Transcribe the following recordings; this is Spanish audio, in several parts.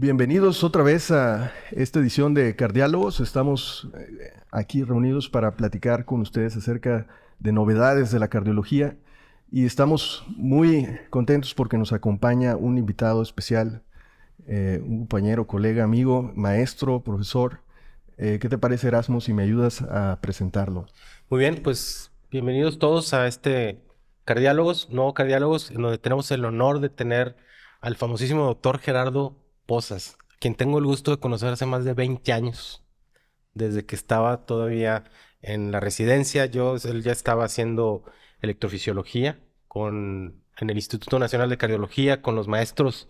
Bienvenidos otra vez a esta edición de Cardiálogos. Estamos aquí reunidos para platicar con ustedes acerca de novedades de la cardiología y estamos muy contentos porque nos acompaña un invitado especial, un compañero, colega, amigo, maestro, profesor. ¿Qué te parece, Erasmo, si me ayudas a presentarlo? Muy bien, pues bienvenidos todos a este Cardiálogos, nuevo Cardiálogos, en donde tenemos el honor de tener al famosísimo doctor Gerardo Pozas, quien tengo el gusto de conocer hace más de 20 años, desde que estaba todavía en la residencia. Él ya estaba haciendo electrofisiología en el Instituto Nacional de Cardiología con los maestros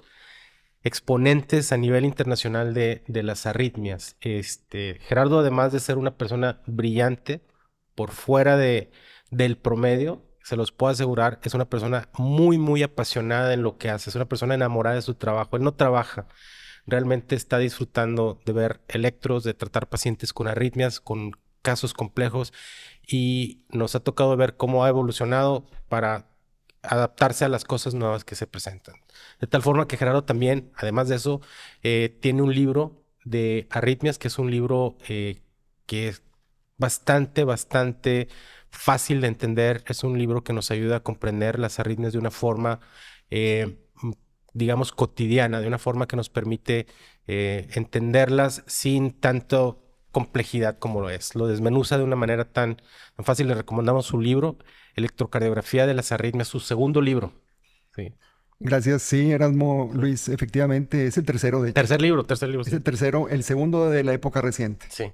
exponentes a nivel internacional de las arritmias. Gerardo, además de ser una persona brillante, por fuera del promedio, se los puedo asegurar, es una persona muy, muy apasionada en lo que hace, es una persona enamorada de su trabajo. Él no trabaja, realmente está disfrutando de ver electros, de tratar pacientes con arritmias, con casos complejos, y nos ha tocado ver cómo ha evolucionado para adaptarse a las cosas nuevas que se presentan. De tal forma que Gerardo también, además de eso, tiene un libro de arritmias, que es un libro que es bastante fácil de entender. Es un libro que nos ayuda a comprender las arritmias de una forma, digamos, cotidiana, de una forma que nos permite entenderlas sin tanto complejidad como lo es. Lo desmenuza de una manera tan fácil. Le recomendamos su libro, Electrocardiografía de las arritmias, su segundo libro. Sí. Gracias, sí, Erasmo Luis, efectivamente es el tercero, de hecho. Tercer libro, Es sí. el tercero, el segundo de la época reciente. Sí.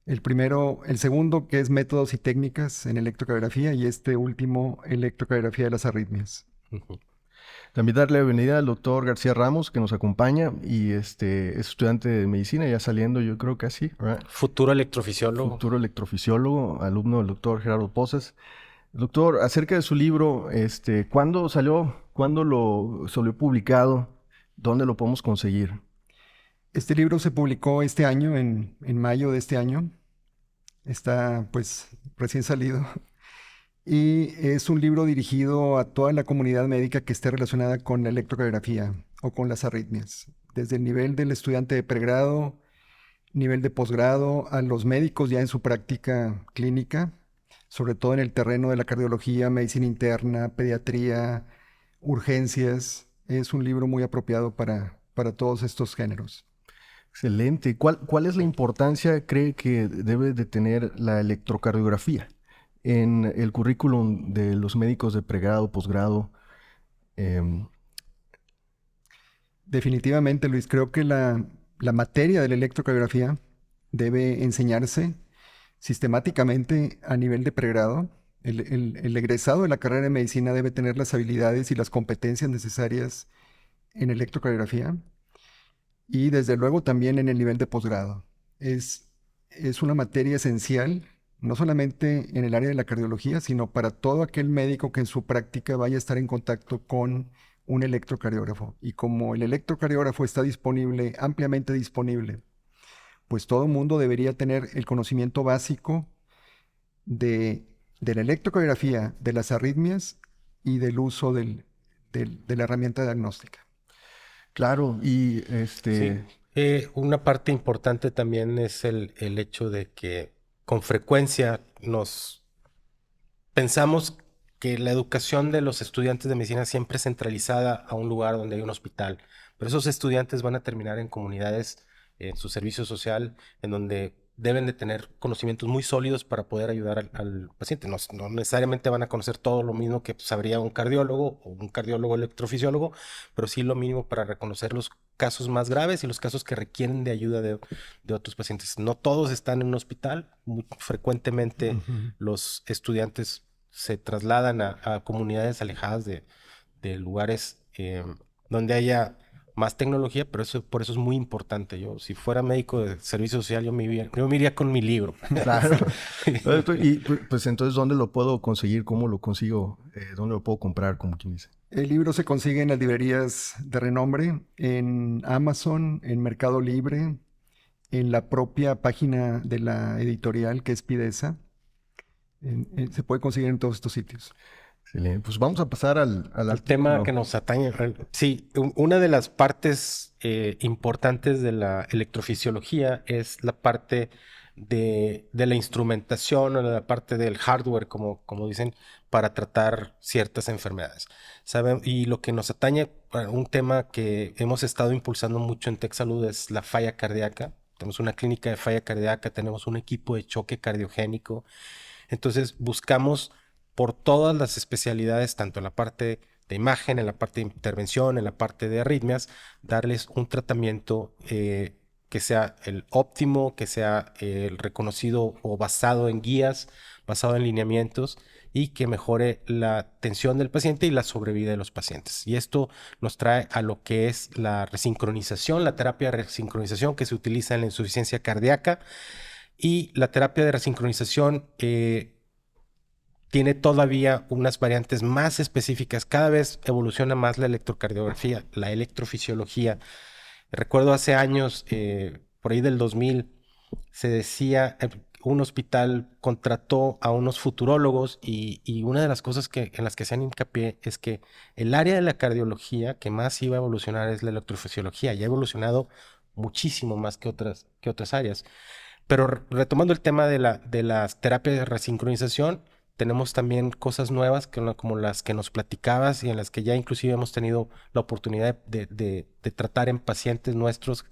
El primero, el segundo, que es métodos y técnicas en electrocardiografía, y este último, electrocardiografía de las arritmias. Ujú. También darle la bienvenida al doctor García Ramos, que nos acompaña y es estudiante de medicina, ya saliendo, yo creo que así, ¿verdad? Futuro electrofisiólogo. Futuro electrofisiólogo, alumno del doctor Gerardo Pozas. Doctor, acerca de su libro, ¿cuándo salió? ¿Cuándo lo salió publicado? ¿Dónde lo podemos conseguir? Este libro se publicó este año, en mayo de este año. Está, pues, recién salido. Y es un libro dirigido a toda la comunidad médica que esté relacionada con la electrocardiografía o con las arritmias. Desde el nivel del estudiante de pregrado, nivel de posgrado, a los médicos ya en su práctica clínica, sobre todo en el terreno de la cardiología, medicina interna, pediatría, urgencias. Es un libro muy apropiado para todos estos géneros. Excelente. ¿Cuál es la importancia, cree, que debe de tener la electrocardiografía en el currículum de los médicos de pregrado, posgrado? Em, Definitivamente, Luis, creo que la materia de la electrocardiografía debe enseñarse sistemáticamente a nivel de pregrado. El egresado de la carrera de medicina debe tener las habilidades y las competencias necesarias en electrocardiografía y desde luego también en el nivel de posgrado. Es, es una materia esencial, no solamente en el área de la cardiología, sino para todo aquel médico que en su práctica vaya a estar en contacto con un electrocardiógrafo. Y como el electrocardiógrafo está disponible, ampliamente disponible, pues todo el mundo debería tener el conocimiento básico de la electrocardiografía, de las arritmias y del uso de la herramienta diagnóstica. claro, y Sí. Una parte importante también es el hecho de que con frecuencia nos pensamos que la educación de los estudiantes de medicina siempre es centralizada a un lugar donde hay un hospital, pero esos estudiantes van a terminar en comunidades, en su servicio social, en donde deben de tener conocimientos muy sólidos para poder ayudar al paciente. No necesariamente van a conocer todo lo mismo que sabría un cardiólogo o un cardiólogo electrofisiólogo, pero sí lo mínimo para reconocer los casos más graves y los casos que requieren de ayuda de otros pacientes. No todos están en un hospital, muy frecuentemente Ujú. los estudiantes se trasladan a comunidades alejadas de lugares donde haya más tecnología, pero por eso es muy importante. Yo, si fuera médico de servicio social, yo me iría con mi libro. claro. Y pues entonces, ¿dónde lo puedo conseguir? ¿Cómo lo consigo? ¿Dónde lo puedo comprar? Como quien dice. El libro se consigue en las librerías de renombre, en Amazon, en Mercado Libre, en la propia página de la editorial que es Pidesa. Se puede conseguir en todos estos sitios. Excelente. Pues vamos a pasar al El tema artículo. que nos atañe. Sí, una de las partes importantes de la electrofisiología es la parte de la instrumentación o la parte del hardware, como dicen, para tratar ciertas enfermedades. Y lo que nos atañe, un tema que hemos estado impulsando mucho en TechSalud es la falla cardíaca. Tenemos una clínica de falla cardíaca, tenemos un equipo de choque cardiogénico. Entonces buscamos por todas las especialidades, tanto en la parte de imagen, en la parte de intervención, en la parte de arritmias, darles un tratamiento que sea el óptimo, que sea el reconocido o basado en guías, basado en lineamientos y que mejore la atención del paciente y la sobrevida de los pacientes. Y esto nos trae a lo que es la resincronización, la terapia de resincronización que se utiliza en la insuficiencia cardíaca y la terapia de resincronización. Tiene todavía unas variantes más específicas. Cada vez evoluciona más la electrocardiografía, la electrofisiología. Recuerdo hace años, por ahí del 2000, se decía, un hospital contrató a unos futurólogos y una de las cosas en las que hacían hincapié es que el área de la cardiología que más iba a evolucionar es la electrofisiología. Y ha evolucionado muchísimo más que otras áreas. Pero retomando el tema de las terapias de resincronización, tenemos también cosas nuevas como las que nos platicabas y en las que ya inclusive hemos tenido la oportunidad de tratar en pacientes nuestros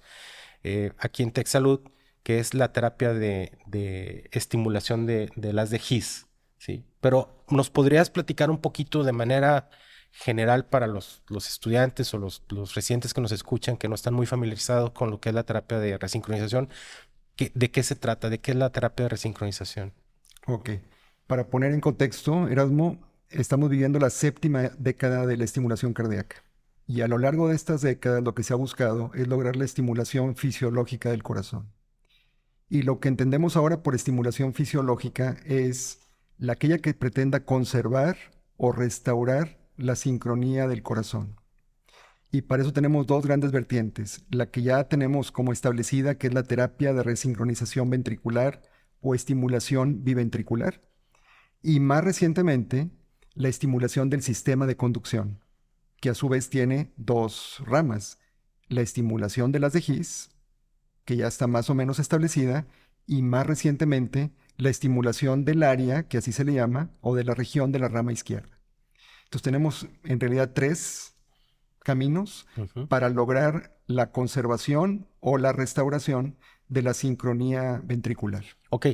aquí en TechSalud, que es la terapia de estimulación de las de His, ¿sí? Pero ¿nos podrías platicar un poquito de manera general para los estudiantes o los residentes que nos escuchan, que no están muy familiarizados con lo que es la terapia de resincronización? ¿De qué se trata? ¿De qué es la terapia de resincronización? Ok. Para poner en contexto, Erasmo, estamos viviendo la séptima década de la estimulación cardíaca. Y a lo largo de estas décadas lo que se ha buscado es lograr la estimulación fisiológica del corazón. Y lo que entendemos ahora por estimulación fisiológica es aquella que pretenda conservar o restaurar la sincronía del corazón. Y para eso tenemos dos grandes vertientes. La que ya tenemos como establecida, que es la terapia de resincronización ventricular o estimulación biventricular. Y más recientemente, la estimulación del sistema de conducción, que a su vez tiene dos ramas. La estimulación de las de His, que ya está más o menos establecida, y más recientemente, la estimulación del área, que así se le llama, o de la región de la rama izquierda. Entonces tenemos en realidad tres caminos para lograr la conservación o la restauración de la sincronía ventricular. Ok,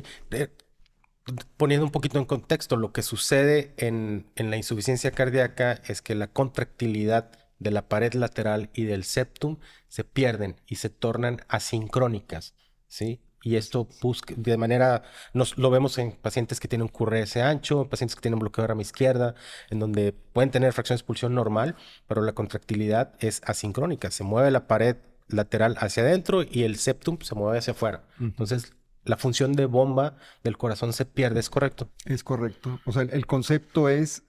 poniendo un poquito en contexto, lo que sucede en la insuficiencia cardíaca es que la contractilidad de la pared lateral y del septum se pierden y se tornan asincrónicas, ¿sí? Y esto de manera, lo vemos en pacientes que tienen un QRS ancho, pacientes que tienen bloqueo de rama izquierda, en donde pueden tener fracción de expulsión normal, pero la contractilidad es asincrónica. Se mueve la pared lateral hacia adentro y el septum se mueve hacia afuera. Entonces, la función de bomba del corazón se pierde, ¿es correcto? Es correcto. O sea, el concepto es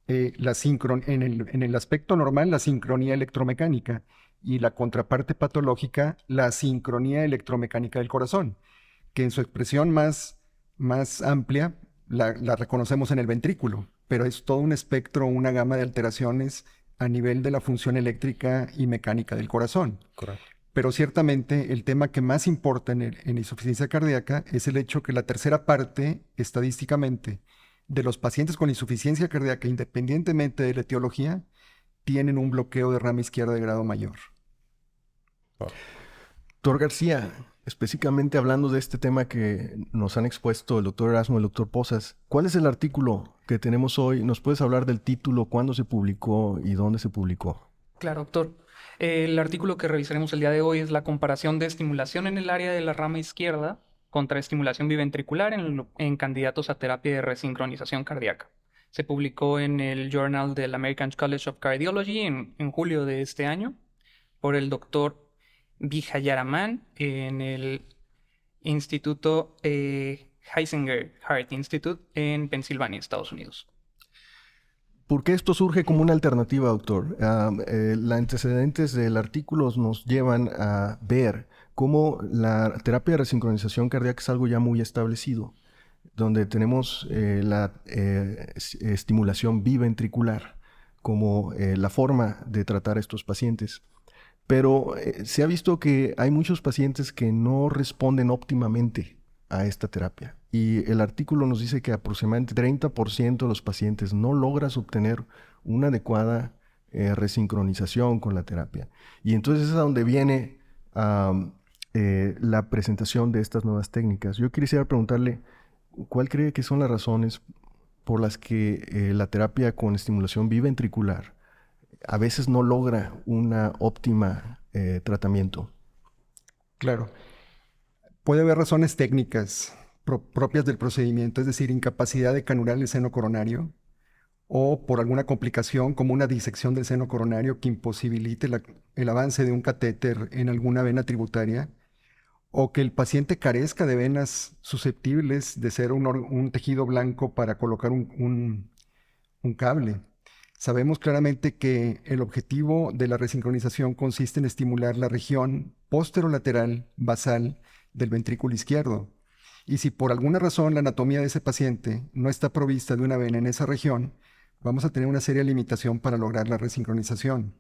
en el aspecto normal, la sincronía electromecánica, y la contraparte patológica, la sincronía electromecánica del corazón, que en su expresión más amplia la reconocemos en el ventrículo, pero es todo un espectro, una gama de alteraciones a nivel de la función eléctrica y mecánica del corazón. Correcto. Pero ciertamente el tema que más importa en insuficiencia cardíaca es el hecho que la tercera parte, estadísticamente, de los pacientes con insuficiencia cardíaca, independientemente de la etiología, tienen un bloqueo de rama izquierda de grado mayor. Doctor García, específicamente hablando de este tema que nos han expuesto el doctor Erasmo y el doctor Pozas, ¿cuál es el artículo que tenemos hoy? ¿Nos puedes hablar del título, cuándo se publicó y dónde se publicó? Claro, doctor. El artículo que revisaremos el día de hoy es la comparación de estimulación en el área de la rama izquierda contra estimulación biventricular en candidatos a terapia de resincronización cardíaca. Se publicó en el Journal del American College of Cardiology en julio de este año por el doctor Vijayaraman en el Instituto Heisinger Heart Institute en Pensilvania, Estados Unidos. ¿Por qué esto surge como una alternativa, doctor? Los antecedentes del artículo nos llevan a ver cómo la terapia de resincronización cardíaca es algo ya muy establecido. donde tenemos la estimulación biventricular como la forma de tratar a estos pacientes. Pero se ha visto que hay muchos pacientes que no responden óptimamente a esta terapia. Y el artículo nos dice que aproximadamente 30% de los pacientes no logras obtener una adecuada resincronización con la terapia. Y entonces es a donde viene la presentación de estas nuevas técnicas. Yo quisiera preguntarle, ¿cuál cree que son las razones por las que la terapia con estimulación biventricular a veces no logra una óptima tratamiento? Claro. Puede haber razones técnicas propias del procedimiento, es decir, incapacidad de canular el seno coronario o por alguna complicación como una disección del seno coronario que imposibilite el avance de un catéter en alguna vena tributaria, o que el paciente carezca de venas susceptibles de ser un tejido blanco para colocar un cable. Sabemos claramente que el objetivo de la resincronización consiste en estimular la región posterolateral basal del ventrículo izquierdo. Y si por alguna razón la anatomía de ese paciente no está provista de una vena en esa región, vamos a tener una seria limitación para lograr la resincronización.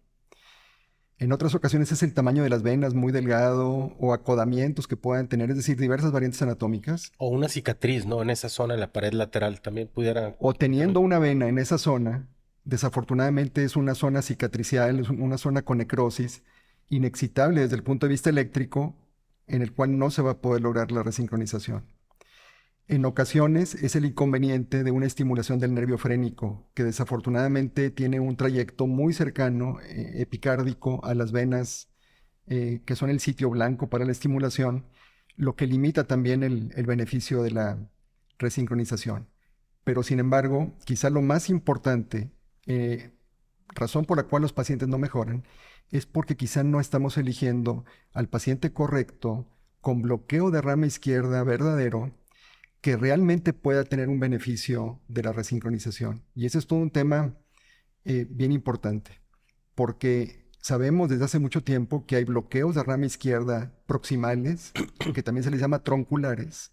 En otras ocasiones es el tamaño de las venas muy delgado o acodamientos que puedan tener, es decir, diversas variantes anatómicas. O una cicatriz, ¿no? En esa zona, en la pared lateral, también pudiera... O teniendo una vena en esa zona, desafortunadamente es una zona cicatricial, es una zona con necrosis, inexcitable desde el punto de vista eléctrico, en el cual no se va a poder lograr la resincronización. En ocasiones es el inconveniente de una estimulación del nervio frénico, que desafortunadamente tiene un trayecto muy cercano, epicárdico, a las venas que son el sitio blanco para la estimulación, lo que limita también el beneficio de la resincronización. Pero sin embargo, quizá lo más importante, razón por la cual los pacientes no mejoran, es porque quizá no estamos eligiendo al paciente correcto con bloqueo de rama izquierda verdadero que realmente pueda tener un beneficio de la resincronización. Y ese es todo un tema bien importante, porque sabemos desde hace mucho tiempo que hay bloqueos de rama izquierda proximales, que también se les llama tronculares,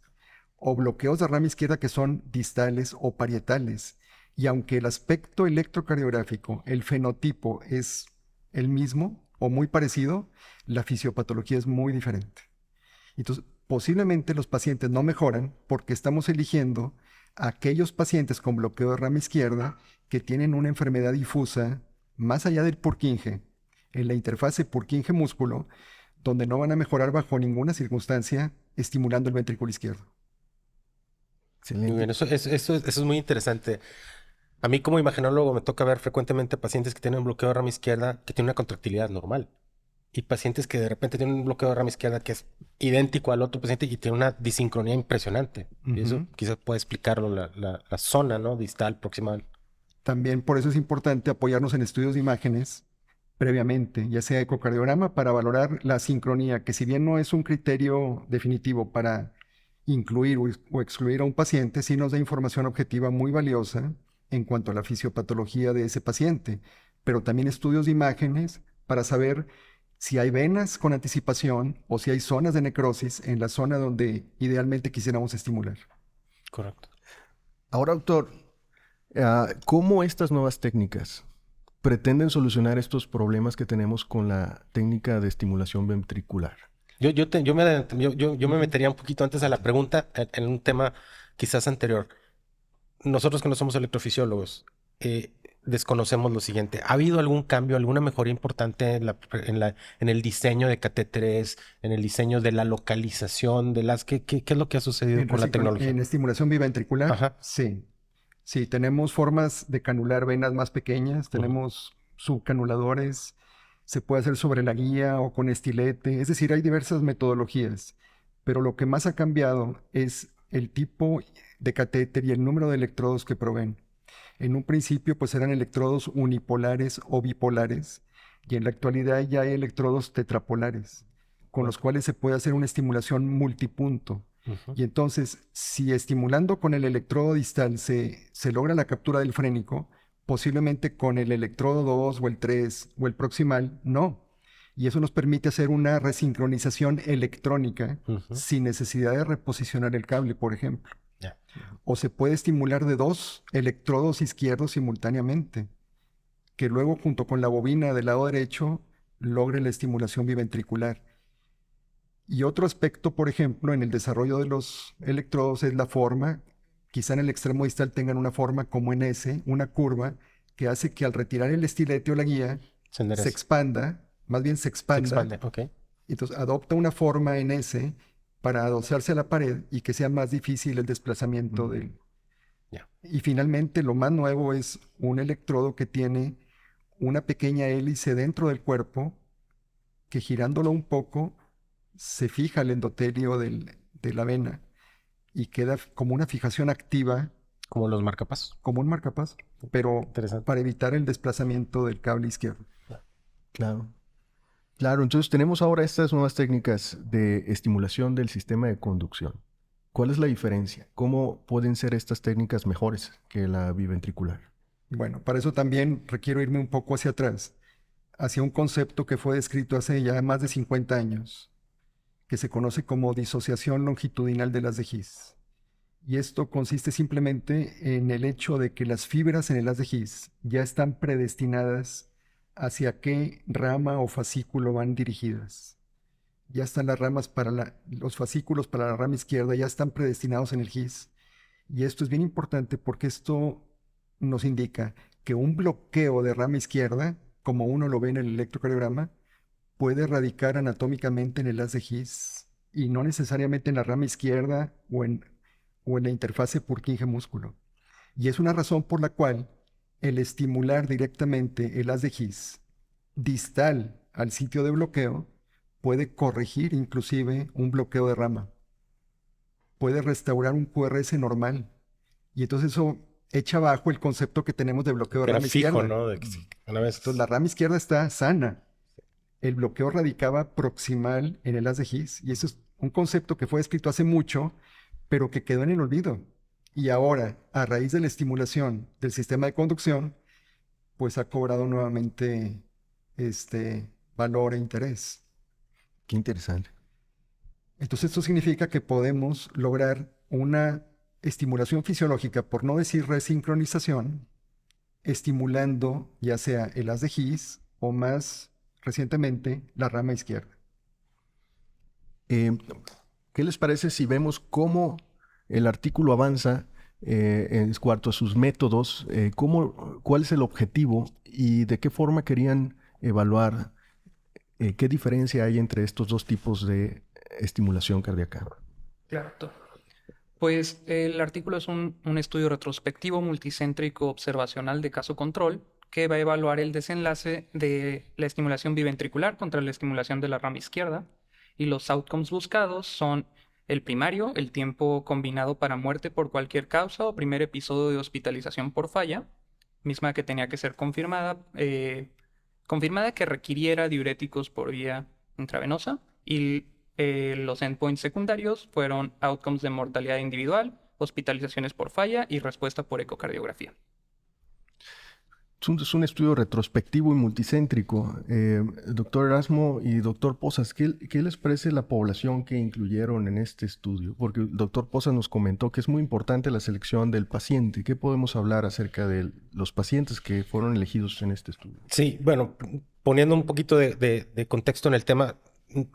o bloqueos de rama izquierda que son distales o parietales. Y aunque el aspecto electrocardiográfico, el fenotipo es el mismo o muy parecido, la fisiopatología es muy diferente. Entonces, posiblemente los pacientes no mejoran porque estamos eligiendo a aquellos pacientes con bloqueo de rama izquierda que tienen una enfermedad difusa más allá del Purkinje, en la interfase Purkinje-músculo, donde no van a mejorar bajo ninguna circunstancia estimulando el ventrículo izquierdo. Muy bien, eso es muy interesante. A mí como imagenólogo me toca ver frecuentemente pacientes que tienen bloqueo de rama izquierda que tienen una contractilidad normal. Y pacientes que de repente tienen un bloqueo de rama izquierda que es idéntico al otro paciente y tiene una disincronía impresionante. Y eso quizás puede explicarlo la zona, ¿no? Distal, proximal. También por eso es importante apoyarnos en estudios de imágenes previamente, ya sea ecocardiograma, para valorar la sincronía, que si bien no es un criterio definitivo para incluir o excluir a un paciente, sí nos da información objetiva muy valiosa en cuanto a la fisiopatología de ese paciente, pero también estudios de imágenes para saber si hay venas con anticipación o si hay zonas de necrosis en la zona donde idealmente quisiéramos estimular. Correcto. Ahora, doctor, ¿cómo estas nuevas técnicas pretenden solucionar estos problemas que tenemos con la técnica de estimulación ventricular? Yo me metería un poquito antes a la pregunta en un tema quizás anterior. Nosotros que no somos electrofisiólogos, desconocemos lo siguiente. ¿Ha habido algún cambio, alguna mejoría importante en el diseño de catéteres, en el diseño de la localización de las... ¿Qué es lo que ha sucedido con la tecnología? En estimulación biventricular, Ajá. sí. Sí, tenemos formas de canular venas más pequeñas, tenemos subcanuladores, se puede hacer sobre la guía o con estilete, es decir, hay diversas metodologías, pero lo que más ha cambiado es el tipo de catéter y el número de electrodos que proveen. En un principio pues eran electrodos unipolares o bipolares y en la actualidad ya hay electrodos tetrapolares, con los cuales se puede hacer una estimulación multipunto. Y entonces, si estimulando con el electrodo distal se logra la captura del frénico, posiblemente con el electrodo 2 o el 3 o el proximal, no. Y eso nos permite hacer una resincronización electrónica sin necesidad de reposicionar el cable, por ejemplo. Ya. O se puede estimular de 2 electrodos izquierdos simultáneamente, que luego junto con la bobina del lado derecho logre la estimulación biventricular. Y otro aspecto, por ejemplo, en el desarrollo de los electrodos es la forma. Quizá en el extremo distal tengan una forma como en S, una curva, que hace que al retirar el estilete o la guía Se endereza. se expanda, más bien se Se expanda, expande, ok. y entonces adopta una forma en S para adosarse a la pared y que sea más difícil el desplazamiento del... Ya. Y finalmente lo más nuevo es un electrodo que tiene una pequeña hélice dentro del cuerpo que girándolo un poco se fija el endotelio de la vena y queda como una fijación activa, Como los marcapasos. como un marcapaso, pero Interesante. para evitar el desplazamiento del cable izquierdo. Claro. Claro, entonces tenemos ahora estas nuevas técnicas de estimulación del sistema de conducción. ¿Cuál es la diferencia? ¿Cómo pueden ser estas técnicas mejores que la biventricular? Bueno, para eso también requiero irme un poco hacia atrás, hacia un concepto que fue descrito hace ya más de 50 años, que se conoce como disociación longitudinal de las de His. Y esto consiste simplemente en el hecho de que las fibras en el haz de His ya están predestinadas hacia qué rama o fascículo van dirigidas. Ya están las ramas los fascículos para la rama izquierda ya están predestinados en el His. Y esto es bien importante porque esto nos indica que un bloqueo de rama izquierda, como uno lo ve en el electrocardiograma, puede radicar anatómicamente en el haz de His y no necesariamente en la rama izquierda o en la interfase Purkinje-músculo. Y es una razón por la cual el estimular directamente el haz de His distal al sitio de bloqueo puede corregir inclusive un bloqueo de rama. Puede restaurar un QRS normal. Y entonces eso echa abajo el concepto que tenemos de bloqueo de Era rama fijo, izquierda. ¿no? De que sí, una vez... Entonces la rama izquierda está sana. El bloqueo radicaba proximal en el haz de His. Y eso es un concepto que fue escrito hace mucho, pero que quedó en el olvido. Y ahora, a raíz de la estimulación del sistema de conducción, pues ha cobrado nuevamente valor e interés. Qué interesante. Entonces esto significa que podemos lograr una estimulación fisiológica, por no decir resincronización, estimulando ya sea el haz de His o más recientemente la rama izquierda. Eh, ¿Qué les parece si vemos cómo el artículo avanza en cuanto a sus métodos? ¿Cuál es el objetivo y de qué forma querían evaluar qué diferencia hay entre estos dos tipos de estimulación cardíaca? Claro, doctor. Pues el artículo es un estudio retrospectivo multicéntrico observacional de caso control que va a evaluar el desenlace de la estimulación biventricular contra la estimulación de la rama izquierda. Y los outcomes buscados son el primario, el tiempo combinado para muerte por cualquier causa o primer episodio de hospitalización por falla, misma que tenía que ser confirmada que requiriera diuréticos por vía intravenosa. Y los endpoints secundarios fueron outcomes de mortalidad individual, hospitalizaciones por falla y respuesta por ecocardiografía. Es un estudio retrospectivo y multicéntrico. Doctor Erasmo y doctor Posas, ¿qué les parece la población que incluyeron en este estudio? Porque el doctor Posas nos comentó que es muy importante la selección del paciente. ¿Qué podemos hablar acerca de los pacientes que fueron elegidos en este estudio? Sí, bueno, poniendo un poquito de contexto en el tema,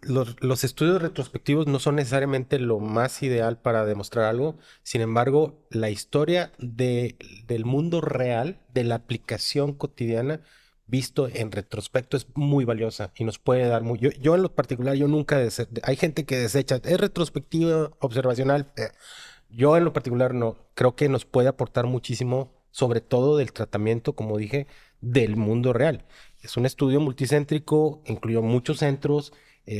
los estudios retrospectivos no son necesariamente lo más ideal para demostrar algo. Sin embargo, la historia del mundo real, de la aplicación cotidiana, visto en retrospecto, es muy valiosa y nos puede dar muy... Yo en lo particular, yo nunca... Hay gente que desecha, es retrospectiva, observacional. Yo en lo particular no. Creo que nos puede aportar muchísimo, sobre todo del tratamiento, como dije, del mundo real. Es un estudio multicéntrico, incluyó muchos centros.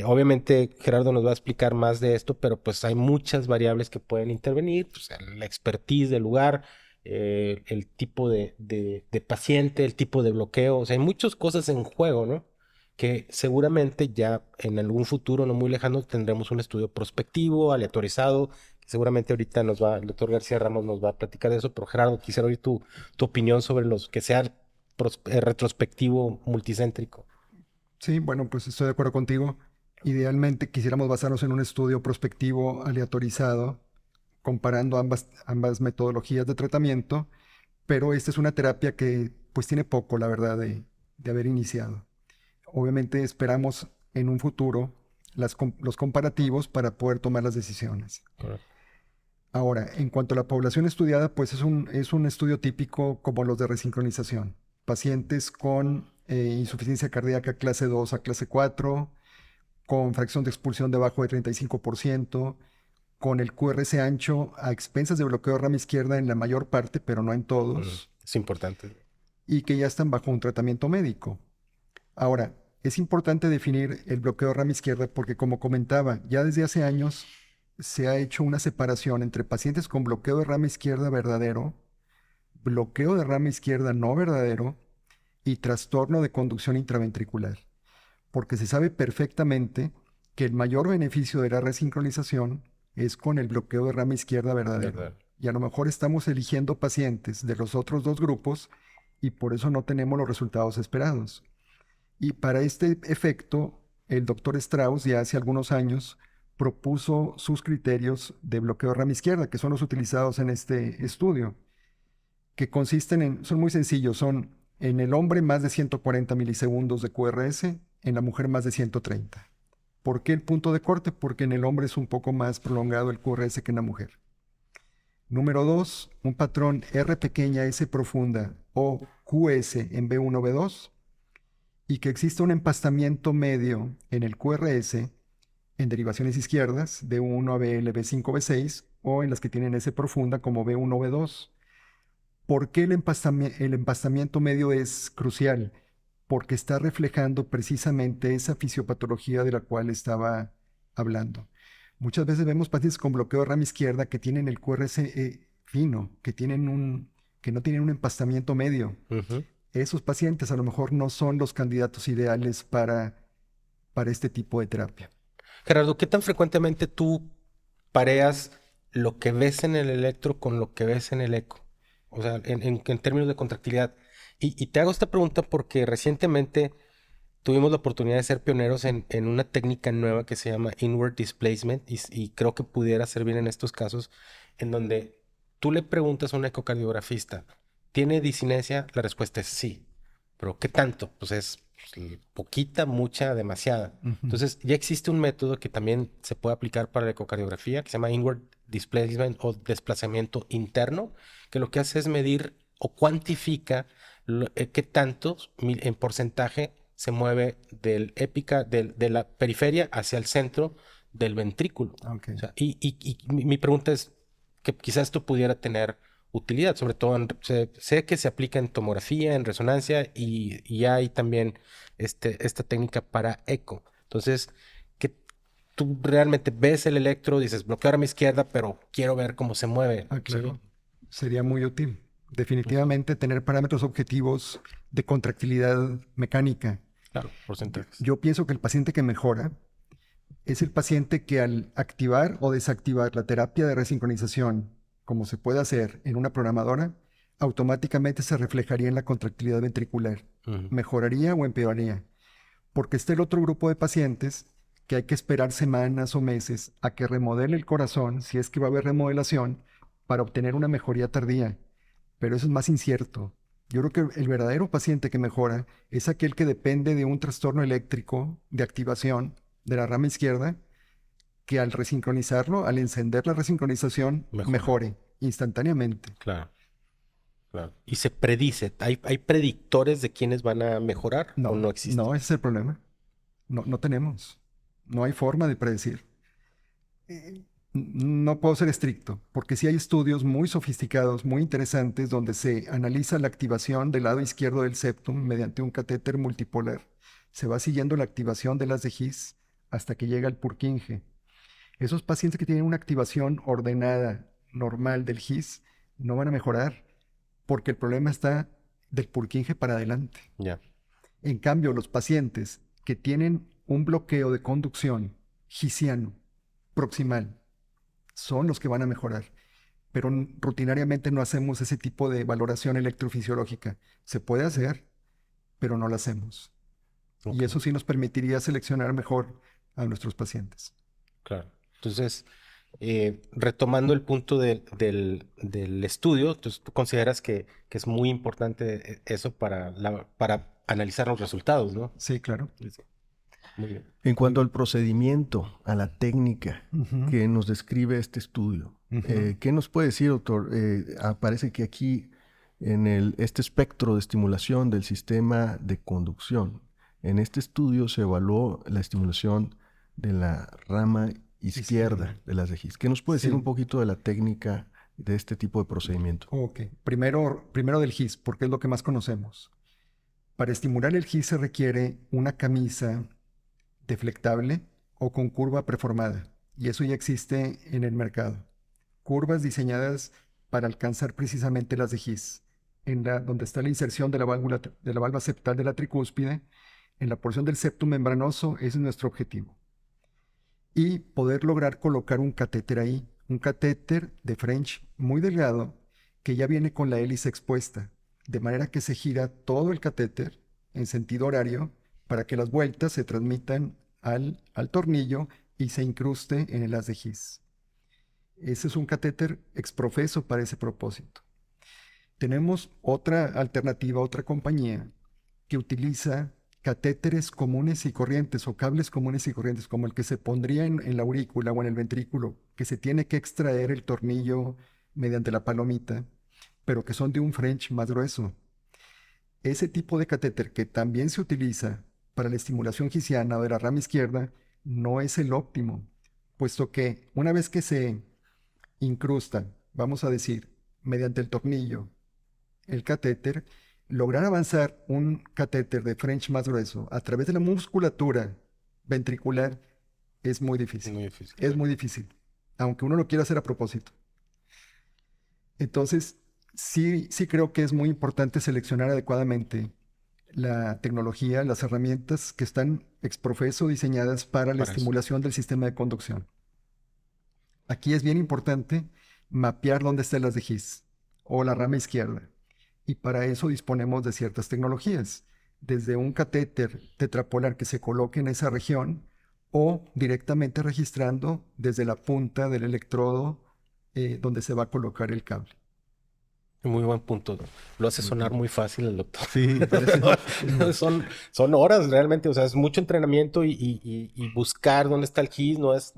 Obviamente Gerardo nos va a explicar más de esto, pero pues hay muchas variables que pueden intervenir, pues, la expertise del lugar, el tipo de paciente, el tipo de bloqueo, o sea, hay muchas cosas en juego, ¿no? Que seguramente ya en algún futuro no muy lejano tendremos un estudio prospectivo, aleatorizado. Seguramente ahorita el doctor García Ramos nos va a platicar de eso, pero Gerardo, quisiera oír tu opinión sobre los que sea retrospectivo multicéntrico. Sí, bueno, pues estoy de acuerdo contigo. Idealmente quisiéramos basarnos en un estudio prospectivo aleatorizado comparando ambas metodologías de tratamiento, pero esta es una terapia que pues tiene poco, la verdad, de haber iniciado. Obviamente esperamos en un futuro los comparativos para poder tomar las decisiones. Correcto. Ahora, en cuanto a la población estudiada, pues es un estudio típico como los de resincronización. Pacientes con insuficiencia cardíaca clase 2 a clase 4, con fracción de expulsión debajo de 35%, con el QRS ancho a expensas de bloqueo de rama izquierda en la mayor parte, pero no en todos, Es importante. y que ya están bajo un tratamiento médico. Ahora, es importante definir el bloqueo de rama izquierda porque, como comentaba, ya desde hace años se ha hecho una separación entre pacientes con bloqueo de rama izquierda verdadero, bloqueo de rama izquierda no verdadero y trastorno de conducción intraventricular, porque se sabe perfectamente que el mayor beneficio de la resincronización es con el bloqueo de rama izquierda verdadero. Verdad. Y a lo mejor estamos eligiendo pacientes de los otros dos grupos y por eso no tenemos los resultados esperados. Y para este efecto, el doctor Strauss ya hace algunos años propuso sus criterios de bloqueo de rama izquierda, que son los utilizados en este estudio, que son muy sencillos, son en el hombre más de 140 milisegundos de QRS, en la mujer más de 130. ¿Por qué el punto de corte? Porque en el hombre es un poco más prolongado el QRS que en la mujer. Número 2, un patrón R pequeña S profunda o QS en B1, B2, y que existe un empastamiento medio en el QRS en derivaciones izquierdas, B1 a BL, B5, B6, o en las que tienen S profunda como B1, B2. ¿Por qué el empastamiento medio es crucial? Porque está reflejando precisamente esa fisiopatología de la cual estaba hablando. Muchas veces vemos pacientes con bloqueo de rama izquierda que tienen el QRS fino, que no tienen un empastamiento medio. Esos pacientes a lo mejor no son los candidatos ideales para este tipo de terapia. Gerardo, ¿qué tan frecuentemente tú pareas lo que ves en el electro con lo que ves en el eco? O sea, en términos de contractilidad. Y te hago esta pregunta porque recientemente tuvimos la oportunidad de ser pioneros en una técnica nueva que se llama Inward Displacement y creo que pudiera servir en estos casos en donde tú le preguntas a un ecocardiografista, ¿tiene disinencia? La respuesta es sí. ¿Pero qué tanto? Pues es poquita, mucha, demasiada. Entonces ya existe un método que también se puede aplicar para la ecocardiografía que se llama Inward Displacement o desplazamiento interno, que lo que hace es medir o cuantifica qué tanto en porcentaje se mueve de la periferia hacia el centro del ventrículo. Okay. O sea, y mi pregunta es que quizás esto pudiera tener utilidad, sobre todo sé que se aplica en tomografía, en resonancia y hay también esta técnica para eco. Entonces, que tú realmente ves el electro, dices bloquear a mi izquierda, pero quiero ver cómo se mueve. Claro. ¿Sí? Sería muy útil. Definitivamente tener parámetros objetivos de contractilidad mecánica. Claro, porcentajes. Yo pienso que el paciente que mejora es el paciente que al activar o desactivar la terapia de resincronización, como se puede hacer en una programadora, automáticamente se reflejaría en la contractilidad ventricular. Mejoraría o empeoraría. Porque está el otro grupo de pacientes que hay que esperar semanas o meses a que remodele el corazón, si es que va a haber remodelación, para obtener una mejoría tardía. Pero eso es más incierto. Yo creo que el verdadero paciente que mejora es aquel que depende de un trastorno eléctrico de activación de la rama izquierda, que al resincronizarlo, al encender la resincronización, mejore instantáneamente. Claro. Claro. Y se predice, ¿hay predictores de quiénes van a mejorar o no existe? No, ese es el problema. No tenemos. No hay forma de predecir. No puedo ser estricto, porque sí hay estudios muy sofisticados, muy interesantes, donde se analiza la activación del lado izquierdo del septum mediante un catéter multipolar. Se va siguiendo la activación de las de His hasta que llega al Purkinje. Esos pacientes que tienen una activación ordenada, normal del His, no van a mejorar, porque el problema está del Purkinje para adelante. Ya. En cambio, los pacientes que tienen un bloqueo de conducción hisiano, proximal, son los que van a mejorar. Pero rutinariamente no hacemos ese tipo de valoración electrofisiológica. Se puede hacer, pero no lo hacemos. Okay. Y eso sí nos permitiría seleccionar mejor a nuestros pacientes. Claro. Entonces, Retomando el punto del estudio, entonces tú consideras que es muy importante eso para analizar los resultados, ¿no? Sí, claro. Sí. Muy bien. En cuanto al procedimiento, a la técnica Ujú, que nos describe este estudio, ujú. ¿qué nos puede decir, doctor? Aparece que aquí en este espectro de estimulación del sistema de conducción, en este estudio se evaluó la estimulación de la rama izquierda Izquierda. de las de His. ¿Qué nos puede decir un Sí. poquito de la técnica de este tipo de procedimiento? Ok. Primero del GIS, porque es lo que más conocemos. Para estimular el GIS se requiere una camisa deflectable o con curva preformada, y eso ya existe en el mercado. Curvas diseñadas para alcanzar precisamente las de His, donde está la inserción de de la valva septal de la tricúspide, en la porción del septum membranoso, ese es nuestro objetivo. Y poder lograr colocar un catéter ahí, un catéter de French muy delgado que ya viene con la hélice expuesta, de manera que se gira todo el catéter en sentido horario para que las vueltas se transmitan al tornillo y se incruste en el haz de His. Ese es un catéter exprofeso para ese propósito. Tenemos otra alternativa, otra compañía que utiliza catéteres comunes y corrientes o cables comunes y corrientes, como el que se pondría en la aurícula o en el ventrículo, que se tiene que extraer el tornillo mediante la palomita, pero que son de un French más grueso. Ese tipo de catéter que también se utiliza para la estimulación gisiana o de la rama izquierda no es el óptimo, puesto que una vez que se incrustan, vamos a decir, mediante el tornillo, el catéter, lograr avanzar un catéter de French más grueso a través de la musculatura ventricular es muy difícil. Muy difícil. Es muy difícil, aunque uno lo quiera hacer a propósito. Entonces, sí creo que es muy importante seleccionar adecuadamente la tecnología, las herramientas que están exprofeso diseñadas para la Para eso. estimulación del sistema de conducción. Aquí es bien importante mapear dónde están las de His o la rama izquierda. Y para eso disponemos de ciertas tecnologías, desde un catéter tetrapolar que se coloque en esa región o directamente registrando desde la punta del electrodo donde se va a colocar el cable. Muy buen punto. Lo hace Muy sonar bien. muy fácil el doctor. Sí, parece. Son horas realmente, o sea, es mucho entrenamiento y buscar dónde está el GIS no es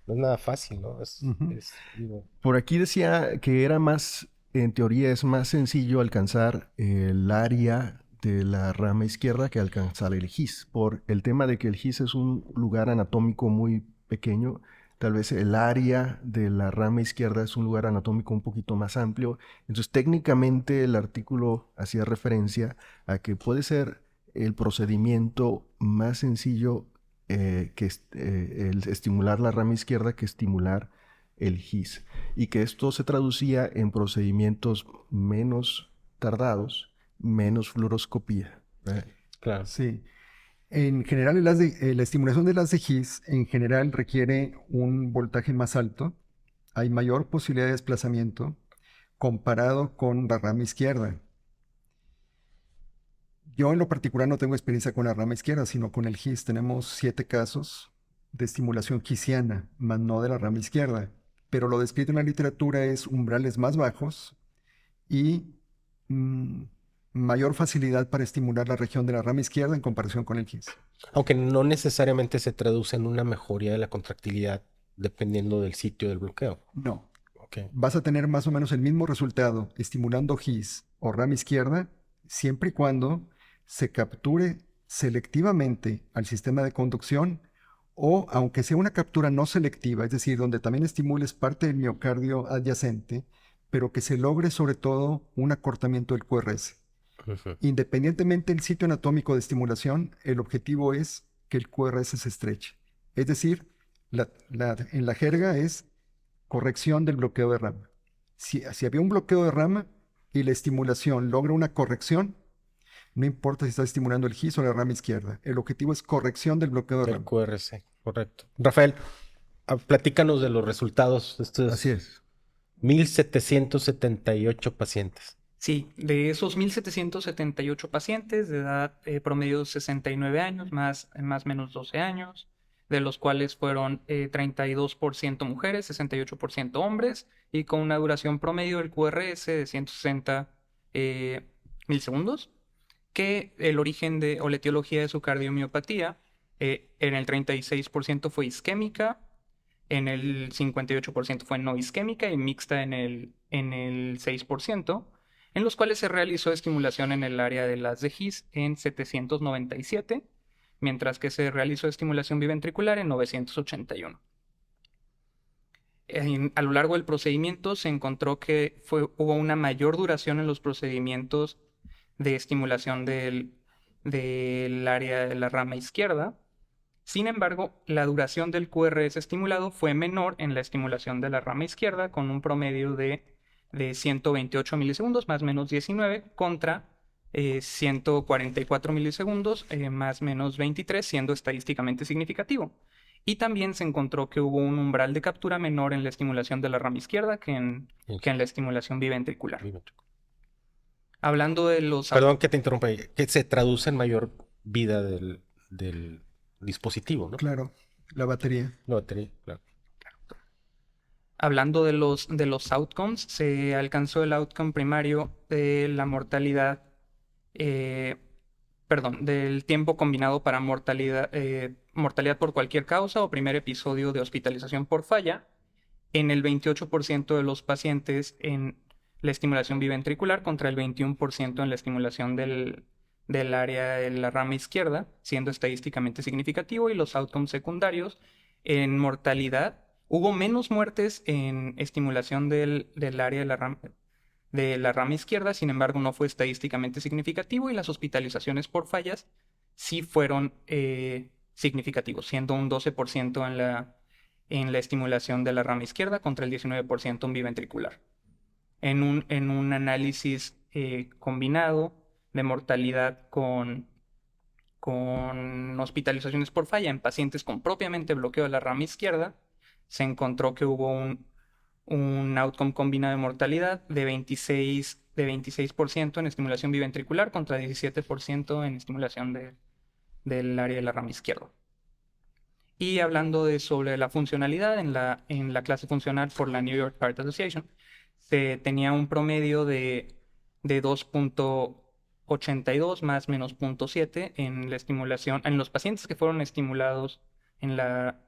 nada fácil, ¿no? Ujú. Digo, Por aquí decía que era más, en teoría es más sencillo alcanzar el área de la rama izquierda que alcanzar el GIS, por el tema de que el GIS es un lugar anatómico muy pequeño. Tal vez el área de la rama izquierda es un lugar anatómico un poquito más amplio. Entonces, técnicamente el artículo hacía referencia a que puede ser el procedimiento más sencillo el estimular la rama izquierda que estimular el GIS, y que esto se traducía en procedimientos menos tardados, menos fluoroscopía, ¿verdad? claro. Sí. En general, la estimulación del haz de His en general requiere un voltaje más alto. Hay mayor posibilidad de desplazamiento comparado con la rama izquierda. Yo en lo particular no tengo experiencia con la rama izquierda, sino con el GIS. Tenemos 7 casos de estimulación gisiana, más no de la rama izquierda. Pero lo descrito en la literatura es umbrales más bajos y mm, mayor facilidad para estimular la región de la rama izquierda en comparación con el GIS. Aunque no necesariamente se traduce en una mejoría de la contractilidad dependiendo del sitio del bloqueo. No. Ok. Vas a tener más o menos el mismo resultado estimulando GIS o rama izquierda, siempre y cuando se capture selectivamente al sistema de conducción o aunque sea una captura no selectiva, es decir, donde también estimules parte del miocardio adyacente, pero que se logre sobre todo un acortamiento del QRS. Ujú. Independientemente del sitio anatómico de estimulación, el objetivo es que el QRS se estreche. Es decir, en la jerga es corrección del bloqueo de rama. Si había un bloqueo de rama y la estimulación logra una corrección, no importa si está estimulando el GIS o la rama izquierda. El objetivo es corrección del bloqueo de Del rama. QRC, correcto. Rafael, platícanos de los resultados de Así estos es. 1,778 pacientes. Sí, de esos 1.778 pacientes de edad promedio 69 años, más o menos 12 años, de los cuales fueron 32% mujeres, 68% hombres, y con una duración promedio del QRS de 160 milisegundos, que el origen o la etiología de su cardiomiopatía en el 36% fue isquémica, en el 58% fue no isquémica y mixta en el 6%, en los cuales se realizó estimulación en el área de las de His en 797, mientras que se realizó estimulación biventricular en 981. A lo largo del procedimiento se encontró que hubo una mayor duración en los procedimientos de estimulación del área de la rama izquierda. Sin embargo, la duración del QRS estimulado fue menor en la estimulación de la rama izquierda, con un promedio de 128 milisegundos más menos 19 contra 144 milisegundos más menos 23, siendo estadísticamente significativo. Y también se encontró que hubo un umbral de captura menor en la estimulación de la rama izquierda que en la estimulación biventricular. Hablando de los... Perdón que te interrumpa, que se traduce en mayor vida del dispositivo, ¿no? Claro, la batería. La batería, claro. Hablando de los outcomes, se alcanzó el outcome primario de la mortalidad, del tiempo combinado para mortalidad por cualquier causa o primer episodio de hospitalización por falla en el 28% de los pacientes en la estimulación biventricular contra el 21% en la estimulación del área de la rama izquierda, siendo estadísticamente significativo, y los outcomes secundarios en mortalidad. Hubo menos muertes en estimulación del área de la rama izquierda, sin embargo no fue estadísticamente significativo, y las hospitalizaciones por fallas sí fueron significativos, siendo un 12% en la estimulación de la rama izquierda contra el 19% en biventricular. En un análisis combinado de mortalidad con hospitalizaciones por falla en pacientes con propiamente bloqueo de la rama izquierda, se encontró que hubo un outcome combinado de mortalidad de 26% en estimulación biventricular contra 17% en estimulación del área de la rama izquierda. Y hablando sobre la funcionalidad, en la clase funcional por la New York Heart Association, se tenía un promedio de 2.82 más menos 0.7 en la estimulación, en los pacientes que fueron estimulados en la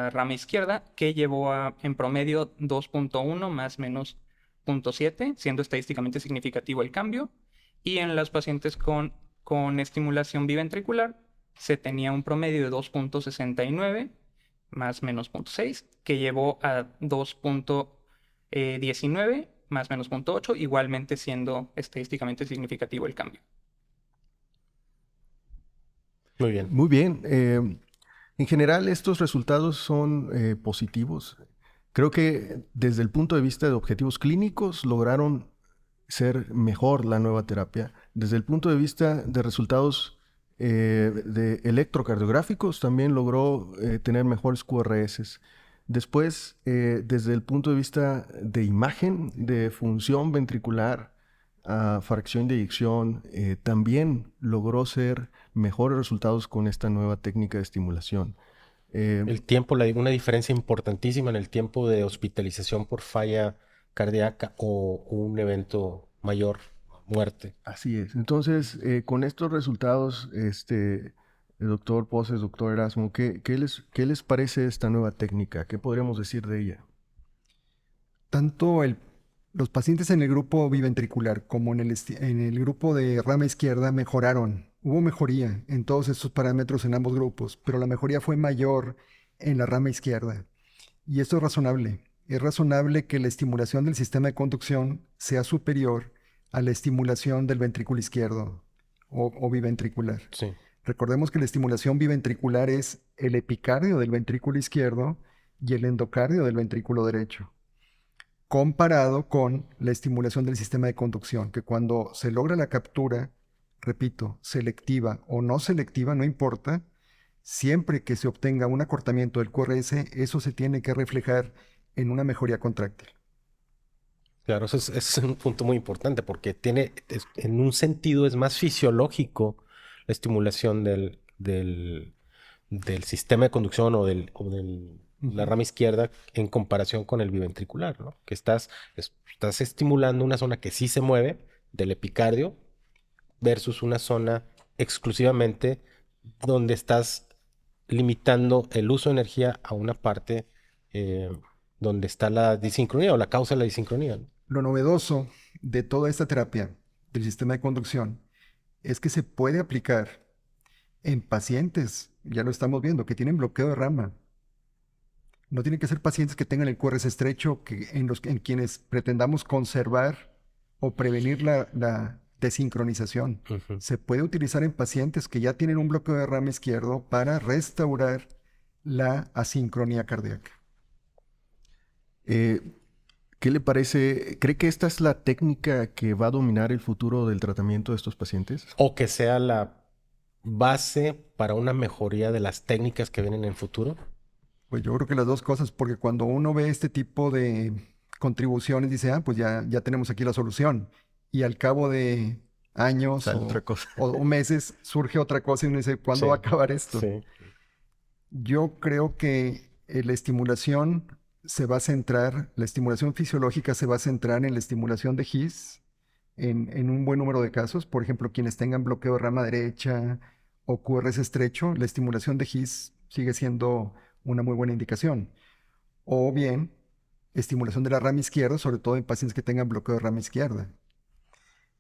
rama izquierda, que llevó en promedio 2.1 más menos 0.7, siendo estadísticamente significativo el cambio. Y en los pacientes con estimulación biventricular se tenía un promedio de 2.69 más menos 0.6, que llevó a 2.19 más menos 0.8, igualmente siendo estadísticamente significativo el cambio. Muy bien. Muy bien. En general, estos resultados son positivos. Creo que desde el punto de vista de objetivos clínicos lograron ser mejor la nueva terapia. Desde el punto de vista de resultados de electrocardiográficos también logró tener mejores QRS. Después, desde el punto de vista de imagen, de función ventricular, fracción de eyección, también logró ser mejores resultados con esta nueva técnica de estimulación. El tiempo, una diferencia importantísima en el tiempo de hospitalización por falla cardíaca o un evento mayor, muerte. Así es. Entonces, con estos resultados, el doctor Poses, doctor Erasmo, ¿qué les parece esta nueva técnica? ¿Qué podríamos decir de ella? Tanto los pacientes en el grupo biventricular como en el grupo de rama izquierda mejoraron. Hubo mejoría en todos estos parámetros en ambos grupos, pero la mejoría fue mayor en la rama izquierda. Y esto es razonable. Es razonable que la estimulación del sistema de conducción sea superior a la estimulación del ventrículo izquierdo o biventricular. Sí. Recordemos que la estimulación biventricular es el epicardio del ventrículo izquierdo y el endocardio del ventrículo derecho, comparado con la estimulación del sistema de conducción, que cuando se logra la captura, repito, selectiva o no selectiva, no importa, siempre que se obtenga un acortamiento del QRS, eso se tiene que reflejar en una mejoría contráctil. Claro, eso es un punto muy importante porque en un sentido es más fisiológico la estimulación del del sistema de conducción la rama izquierda en comparación con el biventricular, ¿no? Que estás estimulando una zona que sí se mueve del epicardio versus una zona exclusivamente donde estás limitando el uso de energía a una parte eh, donde está la disincronía o la causa de la disincronía, ¿no? Lo novedoso de toda esta terapia del sistema de conducción es que se puede aplicar en pacientes, ya lo estamos viendo, que tienen bloqueo de rama. No tienen que ser pacientes que tengan el QRS estrecho, en quienes pretendamos conservar o prevenir la desincronización. Ujú. Se puede utilizar en pacientes que ya tienen un bloqueo de rama izquierdo para restaurar la asincronía cardíaca. ¿Qué le parece? ¿Cree que esta es la técnica que va a dominar el futuro del tratamiento de estos pacientes? O que sea la base para una mejoría de las técnicas que vienen en el futuro. Pues yo creo que las dos cosas, porque cuando uno ve este tipo de contribuciones, dice, pues ya tenemos aquí la solución. Y al cabo de años Sale otra cosa. o meses surge otra cosa y uno dice, ¿cuándo Sí, va a acabar esto? sí. Yo creo que la estimulación la estimulación fisiológica se va a centrar en la estimulación de His en un buen número de casos. Por ejemplo, quienes tengan bloqueo de rama derecha o QRS estrecho, la estimulación de His sigue siendo una muy buena indicación. O bien, estimulación de la rama izquierda, sobre todo en pacientes que tengan bloqueo de rama izquierda.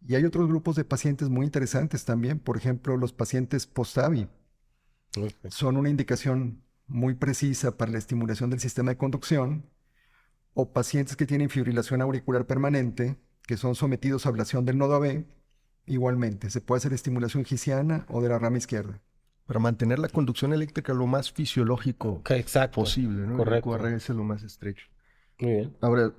Y hay otros grupos de pacientes muy interesantes también. Por ejemplo, los pacientes post-AVI Ok. son una indicación muy precisa para la estimulación del sistema de conducción, o pacientes que tienen fibrilación auricular permanente, que son sometidos a ablación del nodo AB, igualmente, se puede hacer estimulación gisiana o de la rama izquierda. Para mantener la conducción eléctrica lo más fisiológico Ok, exacto. posible, ¿no? Correcto. El QRS es lo más estrecho. Muy bien. Ahora,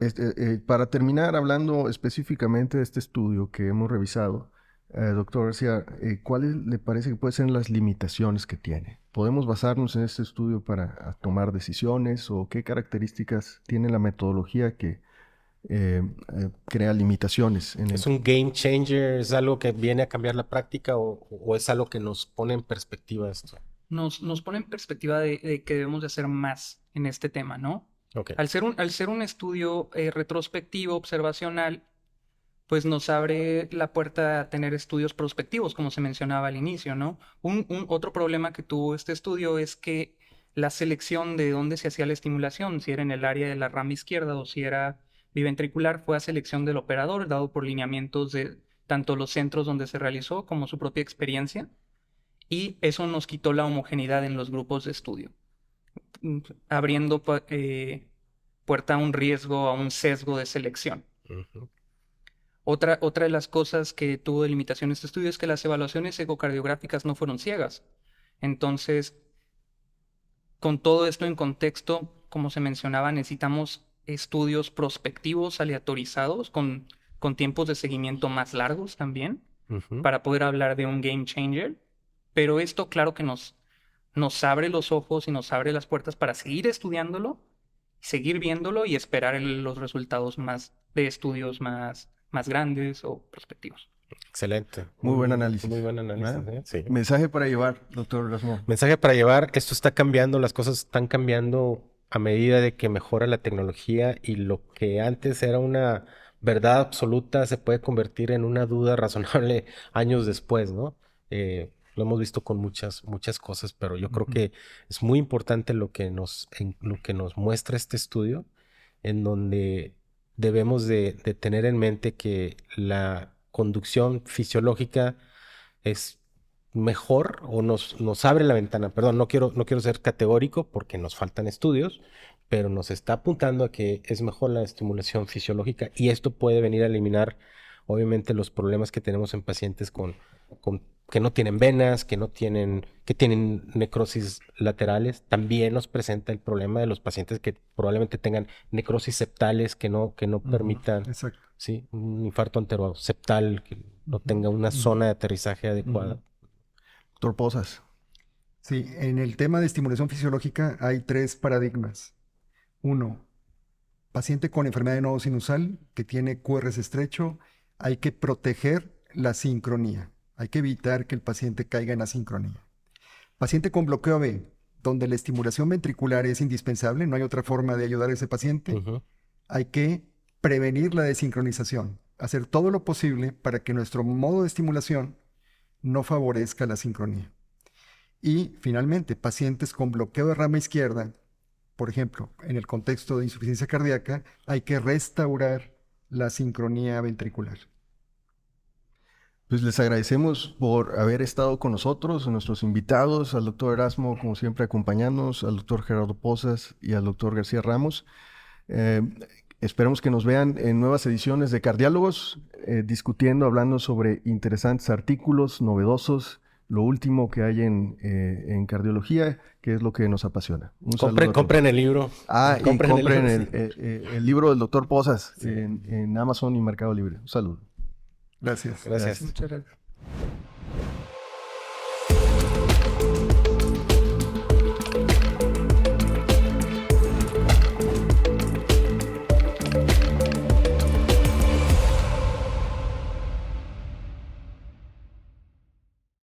para terminar hablando específicamente de este estudio que hemos revisado, doctor García, ¿cuáles le parece que pueden ser las limitaciones que tiene? ¿Podemos basarnos en este estudio para tomar decisiones o qué características tiene la metodología que crea limitaciones en ¿Es el... un game changer? ¿Es algo que viene a cambiar la práctica o es algo que nos pone en perspectiva esto? Nos pone en perspectiva de que debemos de hacer más en este tema, ¿no? Ok. Al ser un estudio retrospectivo, observacional, pues nos abre la puerta a tener estudios prospectivos, como se mencionaba al inicio, ¿no? Otro problema que tuvo este estudio es que la selección de dónde se hacía la estimulación, si era en el área de la rama izquierda o si era biventricular, fue a selección del operador, dado por lineamientos de tanto los centros donde se realizó como su propia experiencia, y eso nos quitó la homogeneidad en los grupos de estudio, abriendo puerta a un riesgo, a un sesgo de selección. Ujú. Otra de las cosas que tuvo de limitación este estudio es que las evaluaciones ecocardiográficas no fueron ciegas. Entonces, con todo esto en contexto, como se mencionaba, necesitamos estudios prospectivos aleatorizados con tiempos de seguimiento más largos también Ujú. para poder hablar de un game changer. Pero esto, claro que nos abre los ojos y nos abre las puertas para seguir estudiándolo, seguir viéndolo y esperar los resultados de estudios más grandes o prospectivos. Excelente. Muy buen análisis. Muy buen análisis. ¿Verdad? Sí. Mensaje para llevar, doctor Erasmo. Mensaje para llevar, esto está cambiando, las cosas están cambiando a medida de que mejora la tecnología y lo que antes era una verdad absoluta se puede convertir en una duda razonable años después, ¿no? Lo hemos visto con muchas cosas, pero yo creo que es muy importante lo que lo que nos muestra este estudio, en donde debemos de tener en mente que la conducción fisiológica es mejor o nos abre la ventana. Perdón, no quiero ser categórico porque nos faltan estudios, pero nos está apuntando a que es mejor la estimulación fisiológica y esto puede venir a eliminar, obviamente, los problemas que tenemos en pacientes que no tienen venas, que tienen necrosis laterales. También nos presenta el problema de los pacientes que probablemente tengan necrosis septales que no permitan, Exacto. ¿sí? Un infarto anteroseptal que no tenga una zona de aterrizaje adecuada. Doctor Pozas. Sí, en el tema de estimulación fisiológica hay 3 paradigmas. 1, paciente con enfermedad de nodo sinusal que tiene QRS estrecho, hay que proteger la sincronía. Hay que evitar que el paciente caiga en asincronía. Paciente con bloqueo AB, donde la estimulación ventricular es indispensable, no hay otra forma de ayudar a ese paciente, Ujú. hay que prevenir la desincronización, hacer todo lo posible para que nuestro modo de estimulación no favorezca la sincronía. Y finalmente, pacientes con bloqueo de rama izquierda, por ejemplo, en el contexto de insuficiencia cardíaca, hay que restaurar la sincronía ventricular. Pues les agradecemos por haber estado con nosotros, nuestros invitados, al doctor Erasmo, como siempre, acompañándonos, al doctor Gerardo Pozas y al doctor García Ramos. Esperemos que nos vean en nuevas ediciones de Cardiálogos, discutiendo, hablando sobre interesantes artículos novedosos, lo último que hay en cardiología, que es lo que nos apasiona. Un saludo a todos. Compren el libro. Y compren el libro, el libro del doctor Pozas en Amazon y Mercado Libre. Un saludo. Gracias. Gracias. Muchas gracias.